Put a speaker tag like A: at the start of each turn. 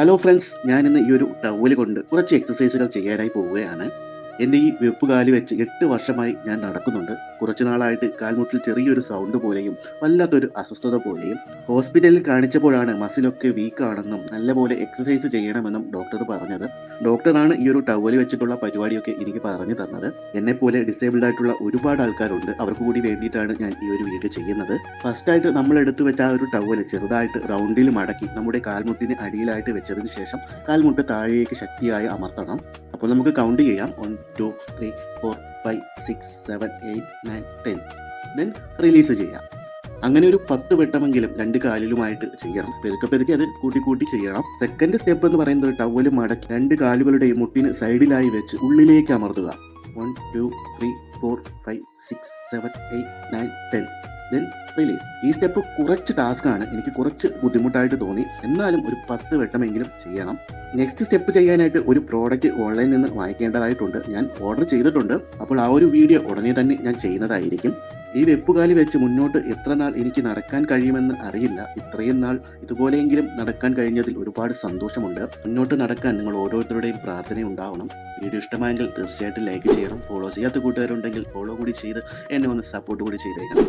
A: Hello friends, ഞാനിന്ന് ഈ ഒരു ടവൽ കൊണ്ട് കുറച്ച് എക്സസൈസുകൾ ചെയ്യാനായി പോവുകയാണ്. എൻ്റെ ഈ വെപ്പുകാല് വെച്ച് 8 വർഷമായി ഞാൻ നടക്കുന്നുണ്ട്. കുറച്ച് നാളായിട്ട് കാൽമുട്ടിൽ ചെറിയൊരു സൗണ്ട് പോലെയും വല്ലാത്തൊരു അസ്വസ്ഥത പോലെയും. ഹോസ്പിറ്റലിൽ കാണിച്ചപ്പോഴാണ് മസിലൊക്കെ വീക്കാണെന്നും നല്ലപോലെ എക്സസൈസ് ചെയ്യണമെന്നും ഡോക്ടർ പറഞ്ഞത്. ഡോക്ടറാണ് ഈ ഒരു ടവൽ വെച്ചിട്ടുള്ള പരിപാടിയൊക്കെ എനിക്ക് പറഞ്ഞു തന്നത്. എന്നെപ്പോലെ ഡിസേബിൾഡ് ആയിട്ടുള്ള ഒരുപാട് ആൾക്കാരുണ്ട്. അവർക്ക് കൂടി വേണ്ടിയിട്ടാണ് ഞാൻ ഈ ഒരു വീഡിയോ ചെയ്യുന്നത്. ഫസ്റ്റായിട്ട് നമ്മൾ എടുത്തു വെച്ച ആ ഒരു ടവൽ ചെറുതായിട്ട് റൗണ്ടിൽ മടക്കി നമ്മുടെ കാൽമുട്ടിന് അടിയിലായിട്ട് വെച്ചതിന് ശേഷം കാൽമുട്ട് താഴേക്ക് ശക്തിയായി അമർത്തണം. അപ്പോൾ നമുക്ക് കൗണ്ട് ചെയ്യാം. 1 2 3 4 5 6 7 8 9 10. ദെൻ റിലീസ് ചെയ്യാം. അങ്ങനെ ഒരു 10 വട്ടമെങ്കിലും 2 കാലിലുമായിട്ട് ചെയ്യണം. പെതുക്കെ അത് കൂട്ടി ചെയ്യണം. സെക്കൻഡ് സ്റ്റെപ്പ് എന്ന് പറയുന്നത് ടവൽ മടക്കി 2 കാലുകളുടെയും മുട്ടിന് സൈഡിലായി വെച്ച് ഉള്ളിലേക്ക് അമർത്തുക. 1 2 3 4 5 6 7 8 9 10. Then release. ഈ സ്റ്റെപ്പ് കുറച്ച് ടാസ്ക്കാണ്, എനിക്ക് കുറച്ച് ബുദ്ധിമുട്ടായിട്ട് തോന്നി. എന്നാലും ഒരു 10 വട്ടമെങ്കിലും ചെയ്യണം. നെക്സ്റ്റ് സ്റ്റെപ്പ് ചെയ്യാനായിട്ട് ഒരു പ്രോഡക്റ്റ് ഓൺലൈനിൽ നിന്ന് വാങ്ങിക്കേണ്ടതായിട്ടുണ്ട്. ഞാൻ ഓർഡർ ചെയ്തിട്ടുണ്ട്. അപ്പോൾ ആ ഒരു വീഡിയോ ഉടനെ തന്നെ ഞാൻ ചെയ്യുന്നതായിരിക്കും. ഈ വെപ്പുകാലി വെച്ച് മുന്നോട്ട് എത്ര നാൾ എനിക്ക് നടക്കാൻ കഴിയുമെന്ന് അറിയില്ല. ഇത്രയും നാൾ ഇതുപോലെയെങ്കിലും നടക്കാൻ കഴിഞ്ഞതിൽ ഒരുപാട് സന്തോഷമുണ്ട്. മുന്നോട്ട് നടക്കാൻ നിങ്ങൾ ഓരോരുത്തരുടെയും പ്രാർത്ഥന ഉണ്ടാവണം. വീഡിയോ ഇഷ്ടമായെങ്കിൽ തീർച്ചയായിട്ടും ലൈക്ക് ചെയ്യണം. ഫോളോ ചെയ്യാത്ത കൂട്ടുകാരുണ്ടെങ്കിൽ ഫോളോ കൂടി ചെയ്ത് എന്നെ ഒന്ന് സപ്പോർട്ട് കൂടി ചെയ്തേക്കണം.